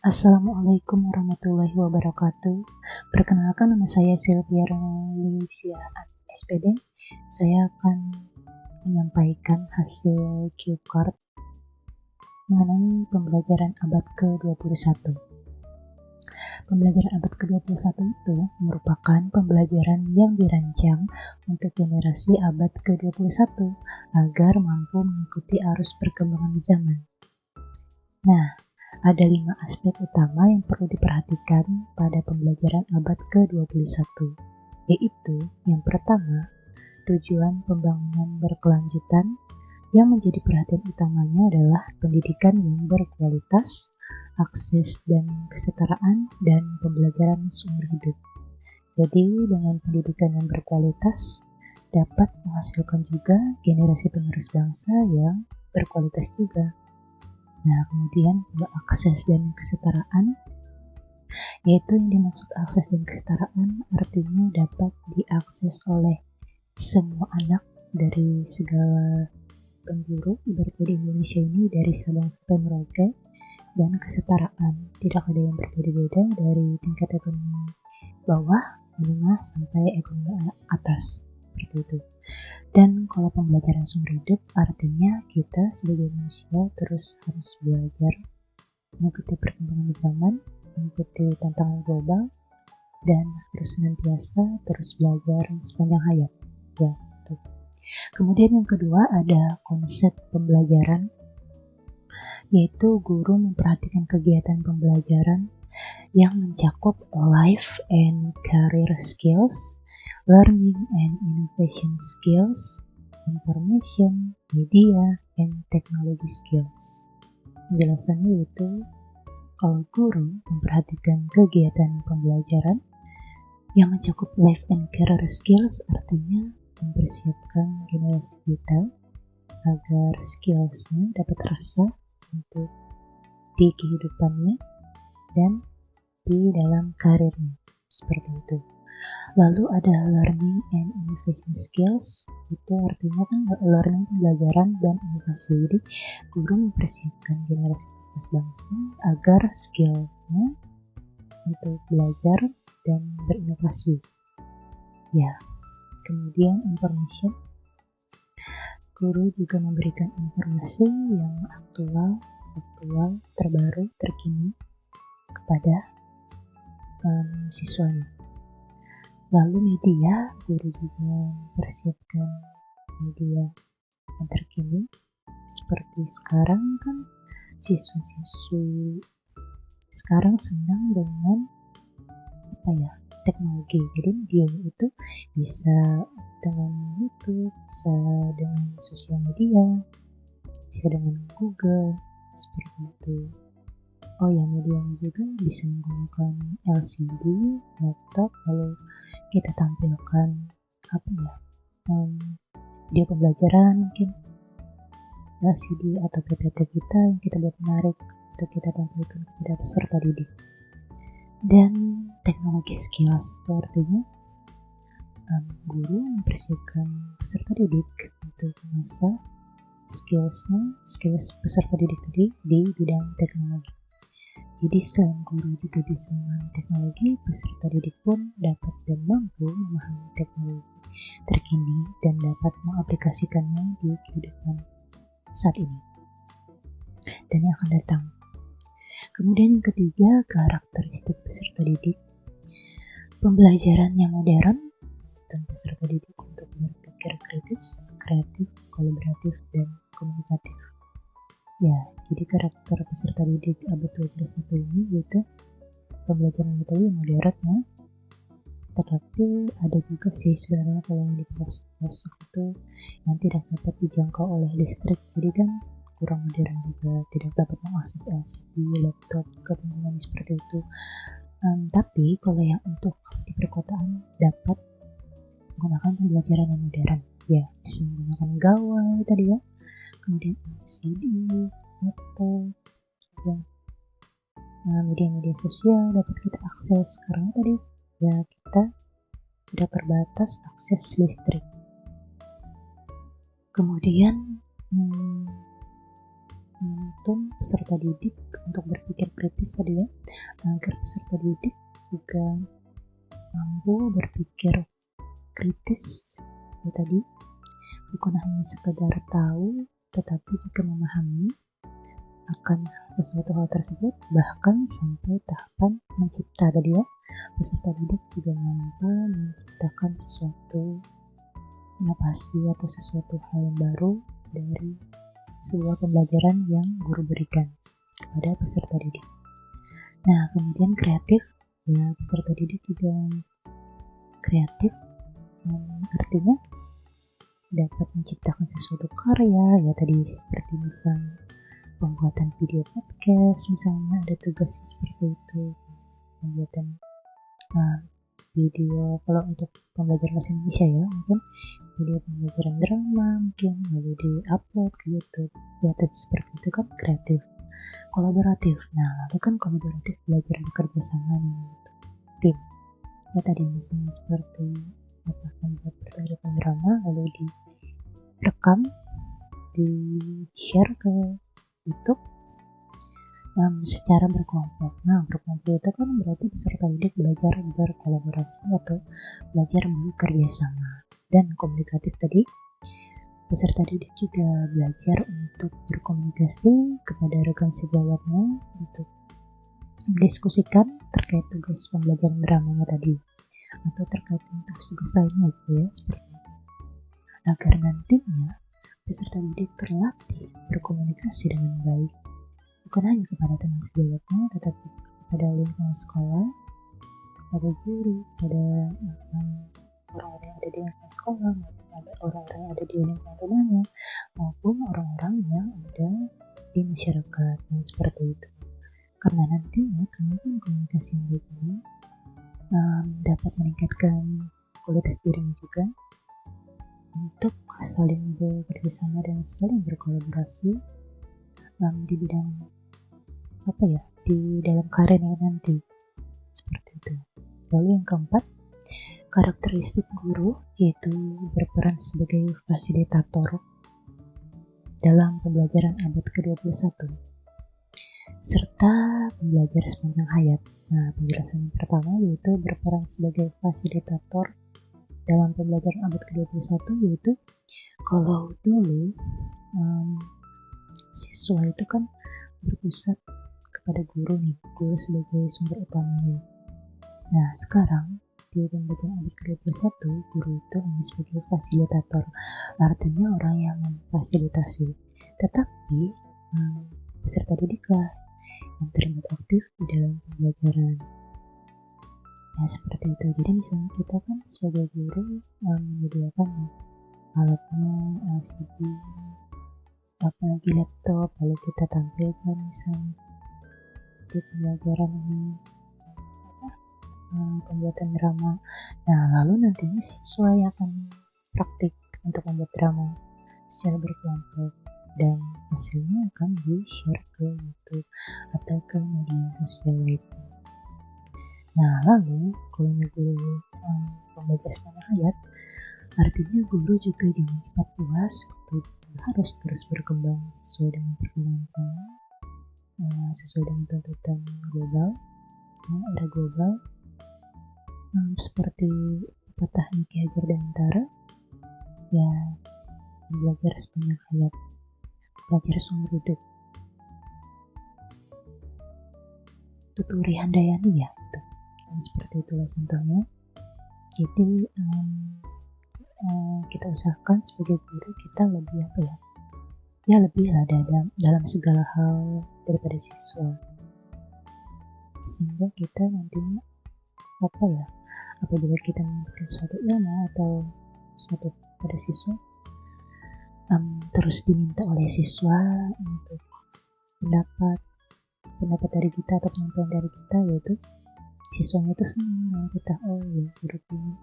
Assalamualaikum warahmatullahi wabarakatuh. Perkenalkan, nama saya Sylvia Renalicia SPD. Saya akan menyampaikan hasil cue card mengenai pembelajaran abad ke-21. Pembelajaran abad ke-21 itu merupakan pembelajaran yang dirancang untuk generasi abad ke-21 agar mampu mengikuti arus perkembangan zaman. Nah, ada 5 aspek utama yang perlu diperhatikan pada pembelajaran abad ke-21, yaitu yang pertama, tujuan pembangunan berkelanjutan. Yang menjadi perhatian utamanya adalah pendidikan yang berkualitas, akses dan kesetaraan, dan pembelajaran seumur hidup. Jadi, dengan pendidikan yang berkualitas, dapat menghasilkan juga generasi penerus bangsa yang berkualitas juga. Nah, kemudian akses dan kesetaraan, yaitu yang dimaksud akses dan kesetaraan artinya dapat diakses oleh semua anak dari segala penjuru, berarti di Indonesia ini dari Sabang sampai Merauke, dan kesetaraan, tidak ada yang berbeda-beda dari tingkat ekonomi bawah, menengah, sampai ekonomi atas, seperti itu. Dan kalau pembelajaran seumur hidup artinya kita sebagai manusia terus harus belajar mengikuti perkembangan zaman, mengikuti tantangan global, dan harus senantiasa terus belajar sepanjang hayat. Ya, gitu. Kemudian yang kedua ada konsep pembelajaran, yaitu guru memperhatikan kegiatan pembelajaran yang mencakup life and career skills, learning and innovation skills, information, media, and technology skills. Penjelasannya yaitu kalau guru memperhatikan kegiatan pembelajaran yang mencakup life and career skills artinya mempersiapkan generasi kita agar skillsnya dapat terasa untuk di kehidupannya dan di dalam karirnya, seperti itu. Lalu ada learning and innovation skills, itu artinya kan learning pembelajaran dan inovasi. Jadi guru mempersiapkan generasi penerus bangsa agar skillsnya untuk belajar dan berinovasi. Ya, kemudian information, guru juga memberikan informasi yang aktual, terbaru, terkini kepada siswanya. Lalu media, guru juga mempersiapkan media yang terkini. Seperti sekarang kan siswa-siswi sekarang senang dengan teknologi. Jadi media itu bisa dengan YouTube, bisa dengan sosial media, bisa dengan Google, seperti itu. Oh ya, media juga bisa menggunakan LCD, laptop, lalu kita tampilkan video pembelajaran mungkin LCD atau PPT kita yang kita buat menarik untuk kita tampilkan kepada peserta didik. Dan teknologi skills itu artinya guru mempersiapkan peserta didik untuk mengasah skills peserta didik tadi di bidang teknologi. Jadi selain guru juga bisa memahami teknologi, peserta didik pun dapat dan mampu memahami teknologi terkini dan dapat mengaplikasikannya di kehidupan saat ini dan yang akan datang. Kemudian yang ketiga, karakteristik peserta didik. Pembelajaran yang modern dan peserta didik untuk berpikir kritis, kreatif, kolaboratif, dan komunikatif. Ya, jadi karakter peserta didik abad 21 ini yaitu pembelajaran metode modern ya. Tetapi ada juga sih sebenarnya kalau yang di pelosok itu yang tidak dapat dijangkau oleh listrik, jadi kan kurang modern juga, tidak dapat mengakses LCD, laptop, kepentingan seperti itu. Tapi kalau yang untuk di perkotaan dapat menggunakan pembelajaran yang modern, ya bisa menggunakan gawai tadi ya, kemudian LCD, laptop, dan media-media sosial dapat kita akses karena tadi ya kita tidak terbatas akses listrik. Kemudian menuntun peserta didik untuk berpikir kritis tadi ya, agar peserta didik juga mampu berpikir kritis ya tadi, bukan hanya sekedar tahu tetapi juga memahami akan sesuatu hal tersebut, bahkan sampai tahapan mencipta tadi ya. Peserta didik juga mampu menciptakan sesuatu inovasi atau sesuatu hal yang baru dari sebuah pembelajaran yang guru berikan kepada peserta didik. Nah, kemudian kreatif, ya peserta didik juga kreatif, artinya dapat menciptakan sesuatu karya, ya tadi seperti misalnya pembuatan video podcast, misalnya ada tugasnya seperti itu, pembuatan video kalau untuk pembelajaran bahasa Indonesia ya, mungkin video pembelajaran drama mungkin lalu di-upload ke YouTube, ya tadi seperti itu kan kreatif. Kolaboratif, nah lalu kan kolaboratif belajar bekerja sama nih untuk tim, ya tadi misalnya seperti membuat pertunjukan drama lalu direkam, di-share ke YouTube secara berkelompok. Nah, berkelompok itu kan berarti peserta didik belajar berkolaborasi atau belajar bekerja sama. Dan komunikatif tadi, peserta didik juga belajar untuk berkomunikasi kepada rekan sejawatnya untuk mendiskusikan terkait tugas pembelajaran dramanya tadi atau terkait tugas lainnya gitu ya, seperti itu. Agar nantinya peserta didik terlatih berkomunikasi dengan baik, bukan hanya kepada teman sejawatnya, tetapi kepada lingkungan sekolah, kepada guru, kepada orang-orang yang ada di lingkungan sekolah, ada orang-orang yang ada di lingkungan rumahnya, maupun orang-orang yang ada di masyarakat, seperti itu. Karena nantinya kemampuan komunikasi yang baik ini dapat meningkatkan kualitas dirinya juga untuk saling bekerjasama dan saling berkolaborasi di bidang di dalam karirnya nanti, seperti itu. Lalu yang keempat, karakteristik guru yaitu berperan sebagai fasilitator dalam pembelajaran abad ke-21 serta pembelajar sepanjang hayat. Nah, penjelasan yang pertama yaitu berperan sebagai fasilitator dalam pembelajaran abad ke-21 yaitu kalau dulu siswa itu kan berpusat kepada guru nih, guru sebagai sumber utamanya. Nah, sekarang di pembelajaran abad ke-21 guru itu hanya sebagai fasilitator, artinya orang yang memfasilitasi, tetapi peserta didiklah yang terlibat aktif di dalam pembelajaran. Nah, seperti itu. Jadi misalnya kita kan sebagai guru menyediakan alatnya, LCD, apalagi laptop, lalu kita tampilkan misalnya di pembelajaran ini pembuatan drama. Nah, lalu nantinya siswa yang akan praktik untuk membuat drama secara berkelompok dan hasilnya akan di-share ke YouTube atau ke media sosial lainnya. Nah, lalu kalau guru pembelajar sepanjang hayat, artinya guru juga jangan cepat puas, harus terus berkembang sesuai dengan perkembangan zaman, sesuai dengan tuntutan global, era global, seperti pepatah Ki Hajar Dewantara, ya belajar sepanjang hayat, belajar seumur hidup. Tuturi Handayani ya, itu. Seperti itulah contohnya. Jadi kita usahakan sebagai guru kita lebih lebih lah dalam segala hal daripada siswa, sehingga kita nantinya apabila kita memberikan suatu ilmu atau suatu pada siswa, terus diminta oleh siswa untuk pendapat dari kita atau penyampaian dari kita, yaitu siswanya itu senang kita, ya guru ini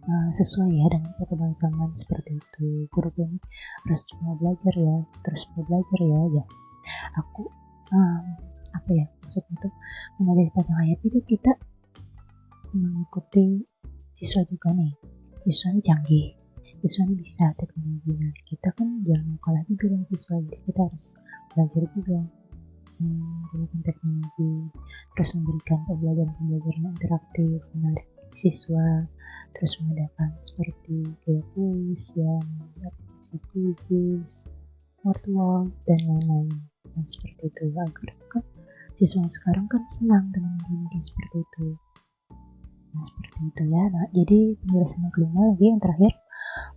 sesuai ya dengan perkembangan zaman, seperti itu. Guru ini terus mau belajar ya, aku maksudnya itu mengajar sepanjang hayat itu kita mengikuti siswa juga nih, siswanya canggih, siswanya bisa teknologi. Nah, kita kan jangan kalah juga dengan siswa, jadi kita harus belajar juga menggunakan teknologi, terus memberikan pembelajaran interaktif, menarik siswa, terus mengadakan seperti kayak kuis, quizzes, world dan lain-lain. Dan seperti itu agar kan siswa sekarang kan senang dengan media seperti itu. Nah, seperti itu ya. Nah, jadi penjelasan yang kelima lagi yang terakhir,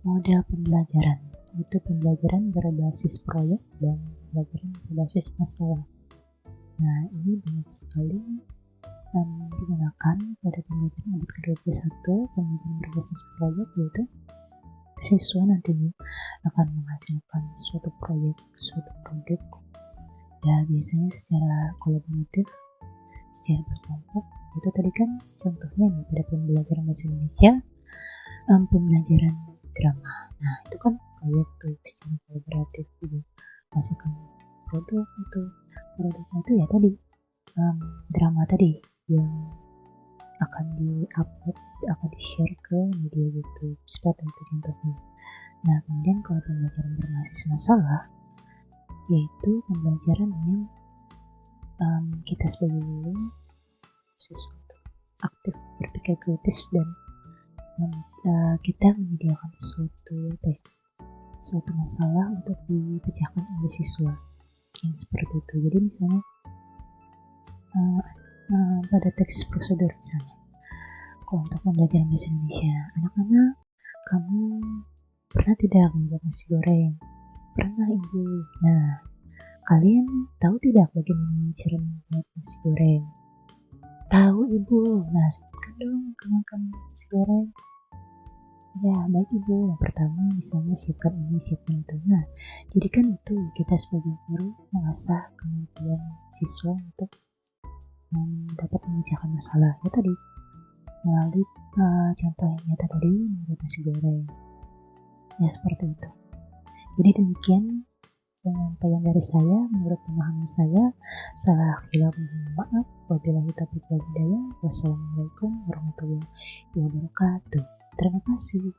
model pembelajaran. Itu pembelajaran berbasis proyek dan pembelajaran berbasis masalah. Nah, ini banyak sekali digunakan pada pembelajaran abad ke-21. Pembelajaran berbasis proyek yaitu siswa nantinya akan menghasilkan suatu proyek, suatu produk ya biasanya secara kolaboratif, secara berkelompok. Itu tadi kan contohnya nih pada pembelajaran bahasa Indonesia, pembelajaran drama. Nah itu kan proyek tuh secara kolaboratif gitu, menghasilkan produk itu. Produknya itu ya tadi drama tadi yang akan di-upload, akan di-share ke media YouTube, seperti itu contohnya. Nah kemudian kalau pembelajaran berbasis masalah, yaitu pembelajaran yang kita sebagai guru siswa aktif berpikir kritis dan kita menyediakan suatu masalah untuk dipecahkan oleh siswa yang seperti itu. Jadi misalnya pada teks prosedur misalnya, kalau untuk pembelajaran bahasa Indonesia, anak-anak kamu pernah tidak membuat nasi goreng? Pernah ibu. Nah kalian tahu tidak bagaimana cara membuat nasi goreng? Tahu ibu. Nah sebutkan dong kamu nasi goreng. Ya baik ibu, yang pertama misalnya siapkan ini, siapkan itu. Nah jadi kan itu kita sebagai guru mengasah kemampuan siswa untuk dapat memecahkan masalah ya tadi melalui contoh yang nyata tadi, membuat nasi goreng ya seperti itu. Jadi demikian penyampaian dari saya. Menurut pemahaman saya, salah khilaf mohon maaf. Wabillahi taufiq wal hidayah. Wassalamualaikum warahmatullahi wabarakatuh. Terima kasih.